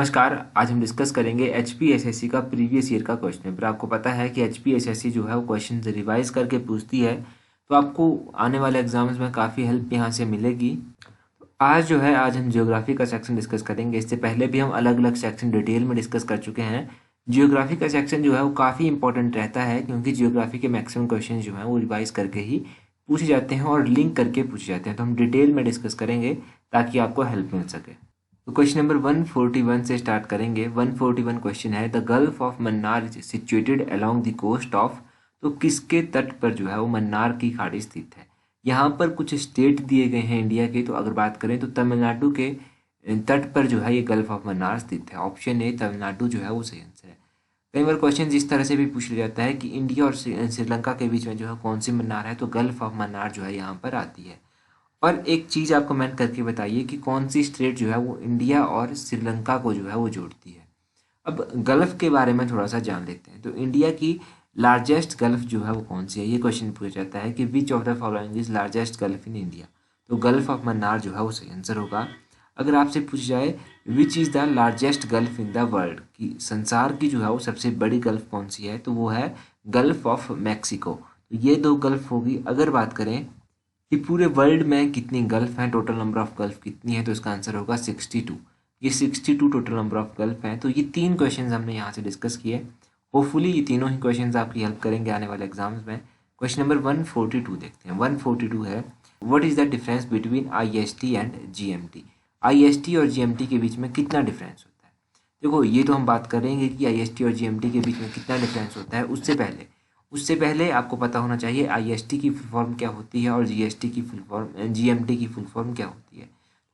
नमस्कार। आज हम डिस्कस करेंगे एचपीएसएससी का प्रीवियस ईयर का क्वेश्चन पेपर। आपको पता है कि एचपीएसएससी जो है वो क्वेश्चन रिवाइज करके पूछती है, तो आपको आने वाले एग्जाम्स में काफ़ी हेल्प यहाँ से मिलेगी। आज हम जियोग्राफी का सेक्शन डिस्कस करेंगे। इससे पहले भी हम अलग अलग सेक्शन डिटेल में डिस्कस कर चुके हैं। जियोग्राफी का सेक्शन जो है वो काफ़ी इंपॉर्टेंट रहता है, क्योंकि जियोग्राफी के मैक्सिमम क्वेश्चन जो हैं वो रिवाइज करके ही पूछे जाते हैं और लिंक करके पूछे जाते हैं। तो हम डिटेल में डिस्कस करेंगे ताकि आपको हेल्प मिल सके। तो क्वेश्चन नंबर 141 से स्टार्ट करेंगे। 141 क्वेश्चन है, the gulf of Mannar is situated along the coast of. तो किसके तट पर जो है वो मन्नार की खाड़ी स्थित है। यहाँ पर कुछ स्टेट दिए गए हैं इंडिया के। तो अगर बात करें तो तमिलनाडु के तट पर जो है ये गल्फ ऑफ मन्नार स्थित है। ऑप्शन ए तमिलनाडु जो है वो सही आंसर है। कई बार क्वेश्चन इस तरह से भी पूछ लिया जाता है कि इंडिया और श्रीलंका के बीच में जो है कौन सी मन्नार है, तो गल्फ ऑफ मन्नार जो है यहाँ पर आती है। और एक चीज़ आप कमेंट करके बताइए कि कौन सी स्टेट जो है वो इंडिया और श्रीलंका को जो है वो जोड़ती है। अब गल्फ के बारे में थोड़ा सा जान लेते हैं। तो इंडिया की लार्जेस्ट गल्फ जो है वो कौन सी है, ये क्वेश्चन पूछा जाता है कि which of the following is largest gulf in India. तो गल्फ ऑफ मन्नार जो है वो सही आंसर होगा। अगर आपसे पूछ जाए which is the largest gulf in the world, कि संसार की जो है वो सबसे बड़ी गल्फ कौन सी है, तो वो है गल्फ ऑफ मैक्सिको। तो ये दो गल्फ होगी। अगर बात करें कि पूरे वर्ल्ड में कितनी गल्फ हैं, टोटल नंबर ऑफ गल्फ कितनी है, तो इसका आंसर होगा 62। ये 62 टोटल नंबर ऑफ गल्फ हैं। तो ये तीन क्वेश्चंस हमने यहाँ से डिस्कस किए। होपफुली ये तीनों ही क्वेश्चंस आपकी हेल्प करेंगे आने वाले एग्जाम्स में। क्वेश्चन नंबर 142 देखते हैं। 142 है, what is the difference between IST and GMT. IST और जीएमटी के बीच में कितना डिफरेंस होता है। देखो, ये तो हम बात करेंगे कि आईएसटी और जीएमटी के बीच में कितना डिफरेंस होता है। उससे पहले आपको पता होना चाहिए आईएसटी की फुल फॉर्म क्या होती है और जीएसटी की फुल फॉर्म जीएमटी की फुल फॉर्म क्या होती है।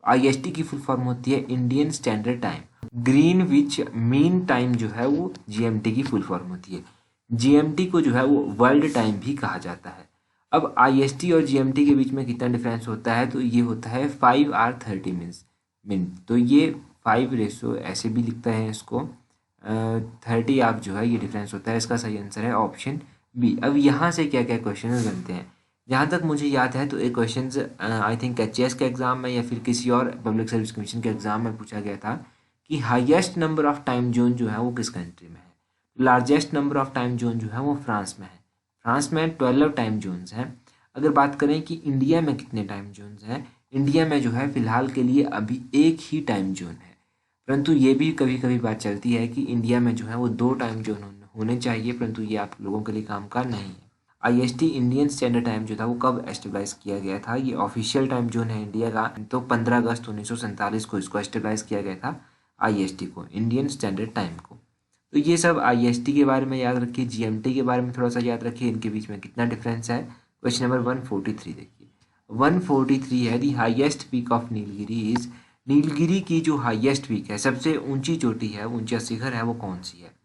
आईएसटी की फुल फॉर्म होती है Indian standard time. Greenwich mean time जो है वो जीएमटी की फुल फॉर्म होती है। जीएमटी को जो है वो वर्ल्ड टाइम भी कहा जाता है। अब आईएसटी और जीएमटी के बीच में कितना डिफरेंस होता है, तो ये होता है 5 hours 30 मिनट। तो ये 5 रेशो ऐसे भी लिखता है इसको 30 आप जो है ये डिफरेंस होता है। इसका सही आंसर है ऑप्शन बी। अब यहाँ से क्या क्या क्वेश्चन बनते हैं, जहाँ तक मुझे याद है तो एक क्वेश्चन आई थिंक एचएएस के एग्जाम में या फिर किसी और पब्लिक सर्विस कमीशन के एग्जाम में पूछा गया था कि highest number of time zone जो है वो किस कंट्री में है। Largest number of time zone जो है वो फ्रांस में है। फ्रांस में 12 टाइम जोन्स हैं। अगर बात करें कि इंडिया में कितने टाइम जोन्स हैं, इंडिया में जो है फिलहाल के लिए अभी एक ही टाइम जोन है। परंतु ये भी कभी कभी बात चलती है कि इंडिया में जो है वो 2 टाइम जोन होने चाहिए, परंतु ये आप लोगों के लिए काम का नहीं है। आईएसटी इंडियन स्टैंडर्ड टाइम जो था वो कब एस्टेब्लाइज किया गया था, ये ऑफिशियल टाइम जोन है इंडिया का। तो 15 अगस्त 1947 को इसको एस्टेब्लाइज किया गया था, आईएसटी को, इंडियन स्टैंडर्ड टाइम को। तो ये सब आईएसटी के बारे में याद रखिए। जीएमटी के बारे में थोड़ा सा याद रखिए, इनके बीच में कितना डिफरेंस है। क्वेश्चन नंबर 143 देखिए। 143 है, the highest peak of Nilgiri is. Nilgiri की जो हाईएस्ट पीक है, सबसे ऊंची चोटी है, ऊंचा शिखर है, वो कौन सी है।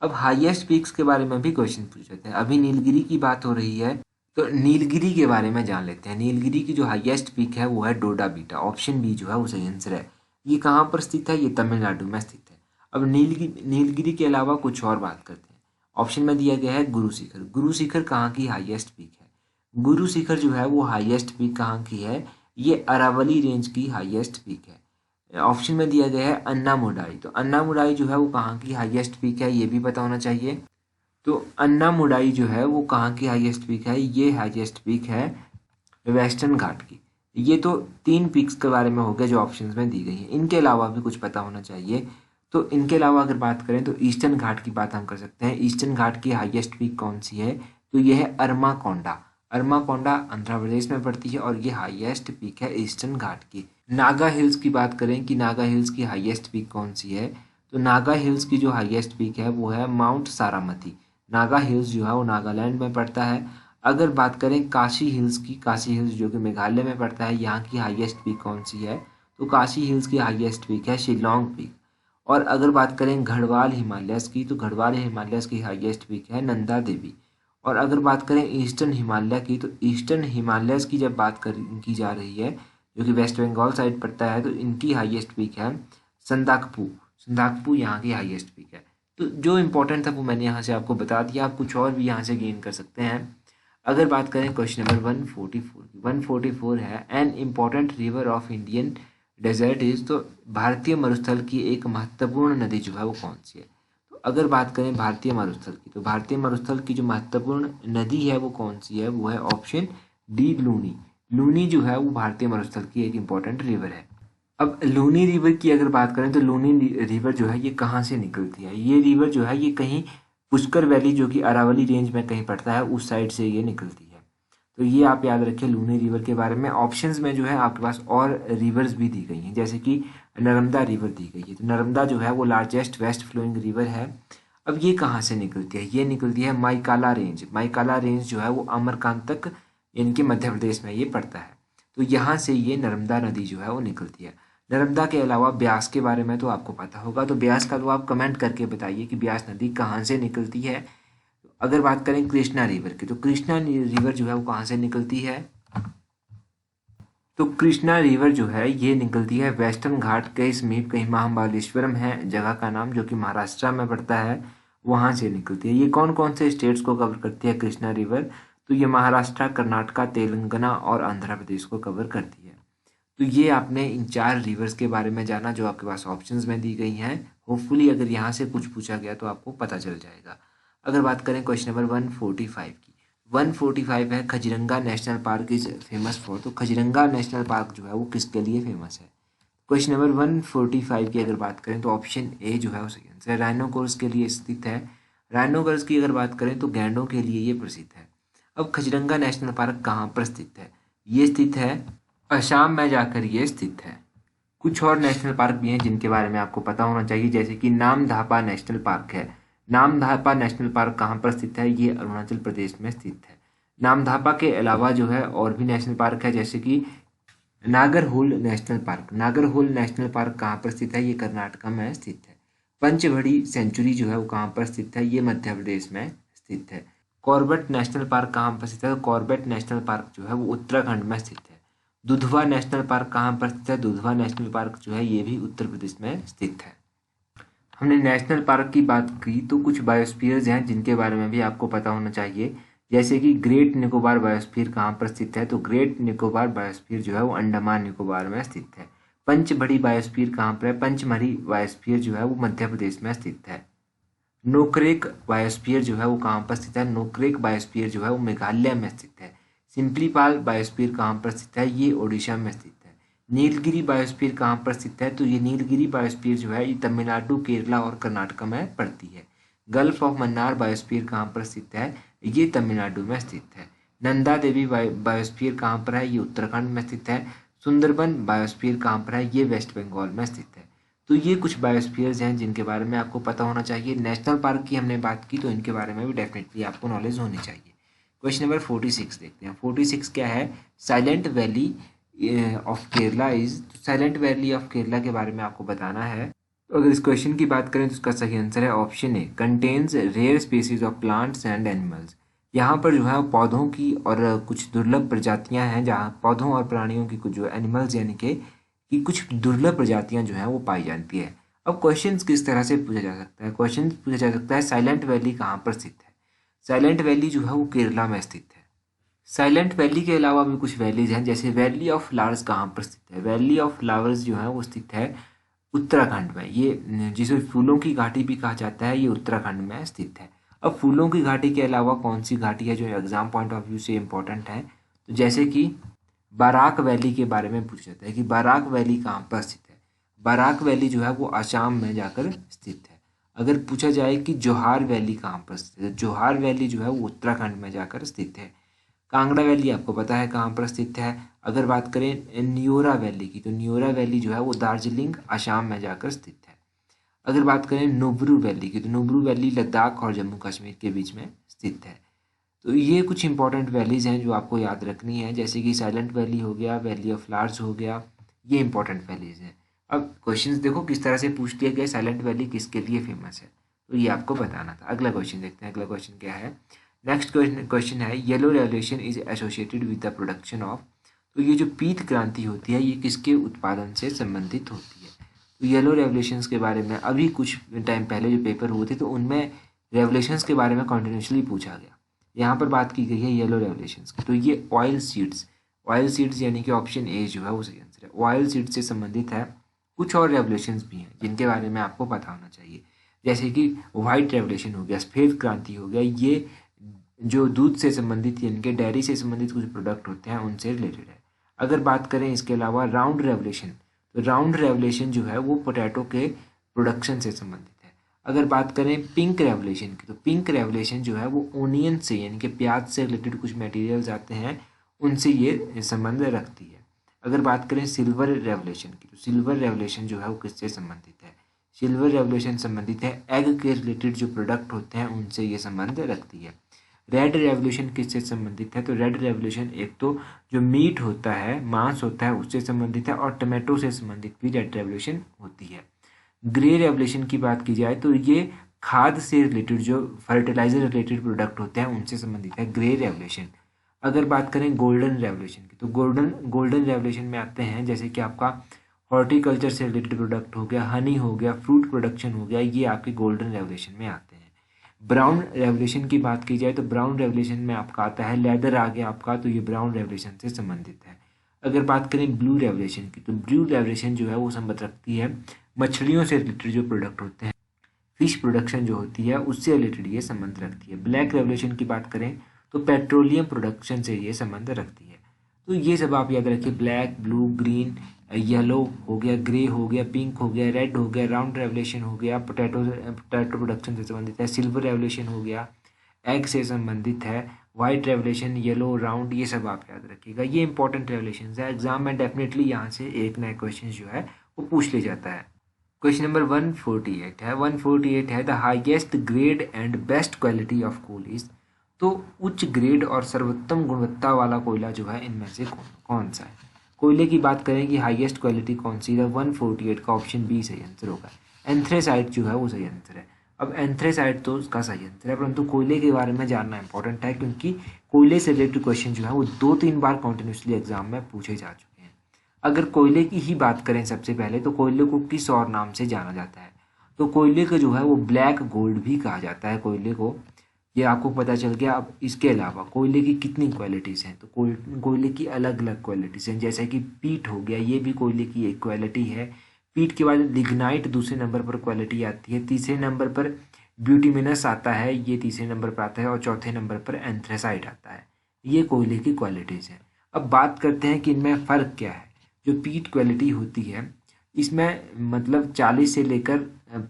अब हाईएस्ट पीक्स के बारे में भी क्वेश्चन पूछ जाते हैं। अभी नीलगिरी की बात हो रही है, तो नीलगिरी के बारे में जान लेते हैं। नीलगिरी की जो हाईएस्ट पीक है वो है डोडा बीटा। ऑप्शन बी जो है वो सही आंसर है। ये कहाँ पर स्थित है, ये तमिलनाडु में स्थित है। अब नीलगिरी के अलावा कुछ और बात करते हैं। ऑप्शन में दिया गया है गुरु शिखर। गुरु शिखर कहाँ की हाईएस्ट पीक है। गुरु शिखर जो है वो हाईएस्ट पीक कहाँ की है, ये अरावली रेंज की हाईएस्ट पीक है। ऑप्शन में दिया गया है अन्नामुडाई। तो अन्नामुडाई जो है वो कहाँ की हाईएस्ट पीक है, ये भी पता होना चाहिए। तो अन्नामुडाई जो है वो कहाँ की हाईएस्ट पीक है, ये हाईएस्ट पीक है वेस्टर्न घाट की। ये तो 3 पीक्स के बारे में हो गया जो ऑप्शंस में दी गई है। इनके अलावा भी कुछ पता होना चाहिए। तो इनके अलावा अगर बात करें तो ईस्टर्न घाट की बात हम कर सकते हैं। ईस्टर्न घाट की हाईएस्ट पीक कौन सी है, तो ये है अरमाकोंडा। अरमाकोंडा आंध्र प्रदेश में पड़ती है और ये हाईएस्ट पीक है ईस्टर्न घाट की। नागा हिल्स की बात करें कि नागा हिल्स की हाईएस्ट पीक कौन सी है, तो नागा हिल्स की जो हाईएस्ट पीक है वो है माउंट सारामती। नागा हिल्स जो है वो नागालैंड में पड़ता है। अगर बात करें काशी हिल्स की, काशी हिल्स जो कि मेघालय में पड़ता है, यहाँ की हाईएस्ट पीक कौन सी है, तो काशी हिल्स की हाईएस्ट पीक है शिलोंग पीक। और अगर बात करें गढ़वाल हिमालयस की, तो गढ़वाल हिमालयस की हाईएस्ट पीक है नंदा देवी। और अगर बात करें ईस्टर्न हिमालय की, तो ईस्टर्न हिमालयस की जब बात की जा रही है, जो कि वेस्ट बंगाल साइड पड़ता है, तो इनकी हाईएस्ट पीक है संदाकपू। संदाकपू यहाँ की हाईएस्ट पीक है। तो जो इम्पोर्टेंट था वो मैंने यहाँ से आपको बता दिया। आप कुछ और भी यहाँ से गेन कर सकते हैं। अगर बात करें क्वेश्चन नंबर 144 की, 144 है, an important river of Indian desert is, तो भारतीय मरुस्थल की एक महत्वपूर्ण नदी जो है वो कौन सी है? तो अगर बात करें भारतीय मरुस्थल की, तो भारतीय मरुस्थल की जो महत्वपूर्ण नदी है वो कौन सी है? वो है ऑप्शन डी, लूनी। लूनी जो है वो भारतीय मरुस्थल की एक इम्पोर्टेंट रिवर है। अब लूनी रिवर की अगर बात करें तो लूनी रिवर जो है ये कहाँ से निकलती है? ये रिवर जो है ये कहीं पुष्कर वैली जो कि अरावली रेंज में कहीं पड़ता है उस साइड से ये निकलती है। तो ये आप याद रखिए लूनी रिवर के बारे में। ऑप्शंस में जो है आपके पास और रिवर्स भी दी गई हैं, जैसे कि नर्मदा रिवर दी गई है। तो नर्मदा जो है वो लार्जेस्ट वेस्ट फ्लोइंग रिवर है। अब ये कहाँ से निकलती है? ये निकलती है माइकाला रेंज। माइकाला रेंज जो है वो अमरकांतक इनके मध्य प्रदेश में ये पड़ता है। तो यहाँ से ये नर्मदा नदी जो है वो निकलती है। नर्मदा के अलावा ब्यास के बारे में तो आपको पता होगा, तो ब्यास का तो आप कमेंट करके बताइए कि ब्यास नदी कहाँ से निकलती है। अगर बात करें कृष्णा रिवर की, तो कृष्णा रिवर जो है वो कहाँ से निकलती है? तो कृष्णा रिवर जो है ये निकलती है वेस्टर्न घाट के समीप, कहीं महाबलेश्वरम है जगह का नाम, जो कि महाराष्ट्र में पड़ता है, वहां से निकलती है। ये कौन कौन से स्टेट्स को कवर करती है कृष्णा रिवर? तो ये महाराष्ट्र, कर्नाटका, तेलंगाना और आंध्र प्रदेश को कवर करती है। तो ये आपने इन 4 रिवर्स के बारे में जाना जो आपके पास ऑप्शंस में दी गई हैं। होपफुली अगर यहाँ से कुछ पूछा गया तो आपको पता चल जाएगा। अगर बात करें क्वेश्चन नंबर 145 की, 145 है Kaziranga national park is famous for. तो खजरंगा नेशनल पार्क जो है वो किसके लिए फेमस है? क्वेश्चन नंबर 145 की अगर बात करें तो ऑप्शन ए जो है वो सही आंसर है, राइनोकोर्स के लिए स्थित है। राइनोकोर्स की अगर बात करें तो गैंडों के लिए ये प्रसिद्ध है। अब खजरंगा नेशनल पार्क कहाँ पर स्थित है? ये स्थित है असम में जाकर ये स्थित है। कुछ और नेशनल पार्क भी हैं जिनके बारे में आपको पता होना चाहिए, जैसे कि नामधापा नेशनल पार्क है। नामधापा नेशनल पार्क कहाँ पर स्थित है? ये अरुणाचल प्रदेश में स्थित है। नामधापा के अलावा जो है और भी नेशनल पार्क है, जैसे कि Nagarhole national park. Nagarhole national park कहाँ पर स्थित है? ये कर्नाटका में स्थित है। पंचवड़ी सेंचुरी जो है वो कहाँ पर स्थित है? ये मध्य प्रदेश में स्थित है। कॉर्बेट नेशनल पार्क कहाँ पर स्थित है? तो कॉर्बेट नेशनल पार्क जो है वो उत्तराखंड में स्थित है। दुधवा नेशनल पार्क कहाँ पर स्थित है? दुधवा नेशनल पार्क जो है ये भी उत्तर प्रदेश में स्थित है। हमने नेशनल पार्क की बात की, तो कुछ बायोस्फीयर्स हैं जिनके बारे में भी आपको पता होना चाहिए, जैसे कि ग्रेट निकोबार बायोस्फीयर कहाँ पर स्थित है? तो ग्रेट निकोबार बायोस्फीयर जो है वो अंडमान निकोबार में स्थित है। पंचमढ़ी बायोस्फीयर कहाँ पर है? पंचमढ़ी बायोस्फीयर जो है वो मध्य प्रदेश में स्थित है। नोकरेक बायोस्फीयर जो है वो कहाँ पर स्थित है? नोकरेक बायोस्फीयर जो है वो मेघालय में स्थित है। सिंपलीपाल बायोस्फीयर कहाँ पर स्थित है? ये ओडिशा में स्थित है। नीलगिरी बायोस्फीयर कहाँ पर स्थित है? तो ये नीलगिरी बायोस्फीयर जो है ये तमिलनाडु, केरला और कर्नाटक में पड़ती है। गल्फ ऑफ मन्नार बायोस्फीयर कहाँ पर स्थित है? ये तमिलनाडु में स्थित है। नंदा देवी बायोस्फीयर कहाँ पर है? ये उत्तराखंड में स्थित है। सुंदरबन बायोस्फीयर कहाँ पर है? ये वेस्ट बंगाल में स्थित है। तो ये कुछ बायोस्फीयर्स हैं जिनके बारे में आपको पता होना चाहिए। नेशनल पार्क की हमने बात की, तो इनके बारे में भी डेफिनेटली आपको नॉलेज होनी चाहिए। क्वेश्चन नंबर 46 देखते हैं। 46 क्या है? Silent valley of Kerala is. Silent valley of Kerala के बारे में आपको बताना है। तो अगर इस क्वेश्चन की बात करें तो इसका सही आंसर है option A, contains rare species of plants and animals. यहाँ पर जो है पौधों की और कुछ दुर्लभ प्रजातियां हैं, जहाँ पौधों और प्राणियों की कुछ जो एनिमल्स यानी कि कुछ दुर्लभ प्रजातियां जो हैं वो पाई जाती है। अब क्वेश्चन किस तरह से पूछा जा सकता है? क्वेश्चन पूछा जा सकता है साइलेंट वैली कहाँ पर स्थित है? साइलेंट वैली जो है वो केरला में स्थित है। साइलेंट वैली के अलावा भी कुछ वैलीज हैं, जैसे वैली ऑफ फ्लावर्स कहाँ पर स्थित है? वैली ऑफ फ्लावर्स जो है वो स्थित है उत्तराखंड में। ये जिसे फूलों की घाटी भी कहा जाता है, ये उत्तराखंड में स्थित है। अब फूलों की घाटी के अलावा कौन सी घाटी है जो एग्जाम पॉइंट ऑफ व्यू से इम्पोर्टेंट है? तो जैसे कि बाराक वैली के बारे में पूछा जाता है कि बाराक वैली कहाँ पर स्थित है? बाराक वैली जो है वो असम में जाकर स्थित है। अगर पूछा जाए कि जोहार वैली कहाँ पर स्थित है? जोहार वैली जो है वो उत्तराखंड में जाकर स्थित है। कांगड़ा वैली आपको पता है कहाँ पर स्थित है। अगर बात करें न्योरा वैली की, तो न्योरा वैली जो है वो दार्जिलिंग असम में जाकर स्थित है। अगर बात करें नुब्रू वैली की, तो नुब्रू वैली लद्दाख और जम्मू कश्मीर के बीच में स्थित है। तो ये कुछ इंपॉर्टेंट वैलीज हैं जो आपको याद रखनी है, जैसे कि साइलेंट वैली हो गया, वैली ऑफ फ्लावर्स हो गया, ये इंपॉर्टेंट वैलीज हैं। अब क्वेश्चंस देखो किस तरह से पूछ लिया गया, साइलेंट वैली किसके लिए फेमस है, तो ये आपको बताना था। अगला क्वेश्चन देखते हैं। अगला क्वेश्चन क्या है? नेक्स्ट क्वेश्चन है yellow revolution is associated with the production of. तो ये जो पीत क्रांति होती है ये किसके उत्पादन से संबंधित होती है? तो येलो रेवोल्यूशंस के बारे में अभी कुछ टाइम पहले जो पेपर हुए थे तो उनमें रेवोल्यूशंस के बारे में कॉन्टिन्यूसली पूछा गया। यहाँ पर बात की गई है येलो रेवोल्यूशंस की। तो ये ऑयल सीड्स, ऑयल सीड्स यानी कि ऑप्शन ए जो है वो सही आंसर है। ऑयल सीड से संबंधित है कुछ और रेवोल्यूशंस भी हैं जिनके बारे में आपको पता होना चाहिए, जैसे कि व्हाइट रेवोल्यूशन हो गया, सफ़ेद क्रांति हो गया। ये जो दूध से संबंधित यानी कि डेयरी से संबंधित कुछ प्रोडक्ट होते हैं उनसे रिलेटेड है। अगर बात करें इसके अलावा राउंड रेवोल्यूशन, तो राउंड रेवोल्यूशन जो है वो पोटैटो के प्रोडक्शन से संबंधित है। अगर बात करें पिंक रेवोल्यूशन की, तो पिंक रेवोल्यूशन जो है वो ओनियन से यानी कि प्याज से रिलेटेड कुछ मटेरियल्स आते हैं उनसे ये संबंध रखती है। अगर बात करें सिल्वर रेवोल्यूशन की, तो सिल्वर रेवोल्यूशन जो है वो किससे संबंधित है? सिल्वर रेवोल्यूशन संबंधित है एग के रिलेटेड जो प्रोडक्ट होते हैं उनसे ये संबंध रखती है। रेड रेवोल्यूशन किससे संबंधित है? तो रेड रेवोल्यूशन एक तो जो मीट होता है, मांस होता है, उससे संबंधित है और टमाटो से संबंधित भी रेड रेवोल्यूशन होती है। ग्रे रेवोल्यूशन की बात की जाए तो ये खाद से रिलेटेड जो फर्टिलाइजर रिलेटेड प्रोडक्ट होते हैं उनसे संबंधित है ग्रे रेवोल्यूशन। अगर बात करें गोल्डन रेवोल्यूशन की, तो गोल्डन रेवोल्यूशन में आते हैं जैसे कि आपका हॉर्टिकल्चर से रिलेटेड प्रोडक्ट हो गया, हनी हो गया, फ्रूट प्रोडक्शन हो गया, ये आपके गोल्डन रेवोल्यूशन में आते हैं। ब्राउन रेवोल्यूशन की बात की जाए तो ब्राउन रेवोल्यूशन में आपका आता है लेदर आ गया आपका, तो ये ब्राउन रेवोल्यूशन से संबंधित है। अगर बात करें ब्लू रेवोल्यूशन की, तो ब्लू रेवोल्यूशन जो है वो संबंध रखती है मछलियों से रिलेटेड जो प्रोडक्ट होते हैं, फिश प्रोडक्शन जो होती है उससे रिलेटेड ये संबंध रखती है। ब्लैक रेवोल्यूशन की बात करें तो पेट्रोलियम प्रोडक्शन से ये संबंध रखती है। तो ये सब आप याद रखिए, ब्लैक, ब्लू, ग्रीन, येलो हो गया, ग्रे हो गया, पिंक हो गया, रेड हो गया, राउंड रेवोल्यूशन हो गया, पोटैटो प्रोडक्शन से संबंधित है, सिल्वर रेवोल्यूशन हो गया, एग से संबंधित है, वाइट रेवोल्यूशन, येलो, राउंड, ये सब आप याद रखिएगा। ये इंपॉर्टेंट रेवोल्यूशन है, एग्जाम में डेफिनेटली यहाँ से एक नया क्वेश्चन जो है वो पूछ ले जाता है। क्वेश्चन नंबर 148 है। 148 है the highest grade and best quality of coal is, तो उच्च ग्रेड और सर्वोत्तम गुणवत्ता वाला कोयला जो है इनमें से कौन सा है? कोयले की बात करें कि हाईएस्ट क्वालिटी कौन सी है, 148 का ऑप्शन बी सही आंसर होगा। एंथ्रेसाइट जो है वो सही आंसर है। अब एंथ्रेसाइट तो उसका सही आंसर है, परंतु कोयले के बारे में जानना इंपॉर्टेंट है क्योंकि कोयले से रिलेटेड क्वेश्चन जो है वो 2-3 बार कॉन्टिन्यूसली एग्जाम में पूछे जा चुके हैं। अगर कोयले की ही बात करें सबसे पहले, तो कोयले को किस और नाम से जाना जाता है? तो कोयले को जो है वो ब्लैक गोल्ड भी कहा जाता है कोयले को, ये आपको पता चल गया। अब इसके अलावा कोयले की कितनी क्वालिटीज़ हैं, तो कोयले की अलग अलग क्वालिटीज़ हैं, जैसे कि पीट हो गया, ये भी कोयले की एक क्वालिटी है। पीट के बाद लिग्नाइट दूसरे नंबर पर क्वालिटी आती है, तीसरे नंबर पर ब्यूटिमिनस आता है, ये तीसरे नंबर पर आता है, और चौथे नंबर पर एंथ्रेसाइट आता है। ये कोयले की क्वालिटीज़ हैं। अब बात करते हैं कि इनमें फ़र्क क्या है। जो पीट क्वालिटी होती है इसमें मतलब 40 से लेकर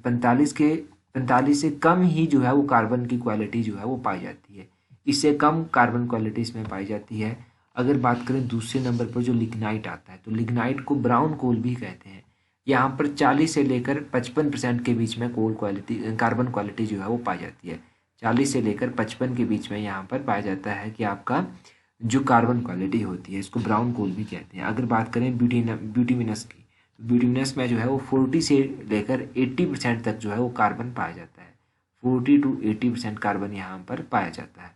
45 से कम ही जो है वो कार्बन की क्वालिटी जो है वो पाई जाती है, इससे कम कार्बन क्वालिटी इसमें पाई जाती है। अगर बात करें दूसरे नंबर पर जो लिग्नाइट आता है, तो लिग्नाइट को ब्राउन कोल भी कहते हैं। यहाँ पर 40 से लेकर 55% के बीच में कार्बन क्वालिटी जो है वो पाई जाती है। 40 से लेकर 55 के बीच में यहाँ पर पाया जाता है कि आपका जो कार्बन क्वालिटी होती है इसको ब्राउन कोल भी कहते हैं। अगर बात करें ब्यूटिमिनस की, ब्यूटिमिनस में जो है वो 40 से लेकर 80% तक जो है वो कार्बन पाया जाता है। 40 to 80% कार्बन यहाँ पर पाया जाता है।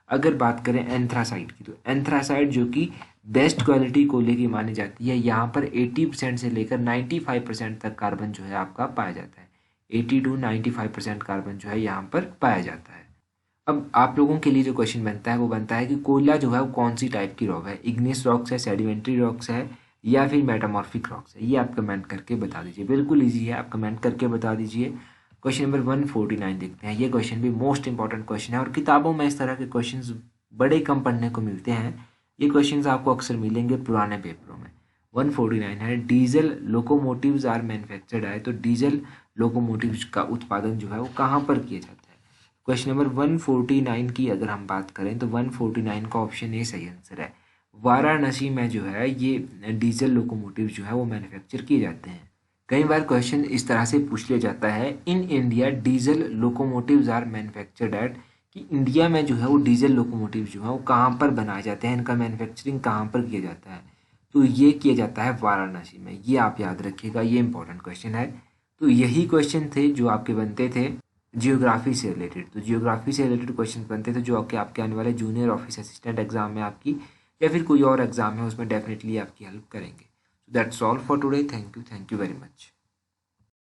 अगर बात करें एंथ्रासाइट की, तो एंथ्रासाइट जो कि बेस्ट क्वालिटी कोयले की मानी जाती है, यहाँ पर 80% से लेकर 95% तक कार्बन जो है आपका पाया जाता है। 80 to 95% कार्बन जो है यहाँ पर पाया जाता है। अब आप लोगों के लिए जो क्वेश्चन बनता है वो बनता है कि कोयला जो है वो कौन सी टाइप की रॉक है, इग्नियस रॉक्स है, सेडिमेंट्री रॉक्स है, या फिर मेटामॉर्फिक रॉक्स है। ये आप कमेंट करके बता दीजिए, बिल्कुल इजी है, आप कमेंट करके बता दीजिए। क्वेश्चन नंबर 149 देखते हैं। ये क्वेश्चन भी मोस्ट इंपॉर्टेंट क्वेश्चन है और किताबों में इस तरह के क्वेश्चंस बड़े कम पढ़ने को मिलते हैं। ये क्वेश्चंस आपको अक्सर मिलेंगे पुराने पेपरों में। 149 है डीजल लोकोमोटिव्स आर मैन्युफैक्चर्ड है, तो डीजल लोकोमोटिव्स का उत्पादन जो है वो कहाँ पर किया जाता है? क्वेश्चन नंबर 149 की अगर हम बात करें तो 149 का ऑप्शन ए सही आंसर है। वाराणसी में जो है ये डीजल लोकोमोटिव जो है वो मैन्युफैक्चर किए जाते हैं। कई बार क्वेश्चन इस तरह से पूछ लिया जाता है, in India diesel locomotives are manufactured at, कि इंडिया में जो है वो डीजल लोकोमोटिव जो है वो कहाँ पर बनाए जाते हैं, इनका मैन्युफैक्चरिंग कहाँ पर किया जाता है? तो ये किया जाता है वाराणसी में। ये आप याद रखिएगा, ये इंपॉर्टेंट क्वेश्चन है। तो यही क्वेश्चन थे जो आपके बनते थे जियोग्राफी से रिलेटेड। तो जियोग्राफी से रिलेटेड क्वेश्चन बनते थे जो आपके आने वाले जूनियर ऑफिस असिस्टेंट एग्जाम में आपकी, या फिर कोई और एग्जाम है उसमें डेफिनेटली आपकी हेल्प करेंगे। So that's all for today. Thank you very much.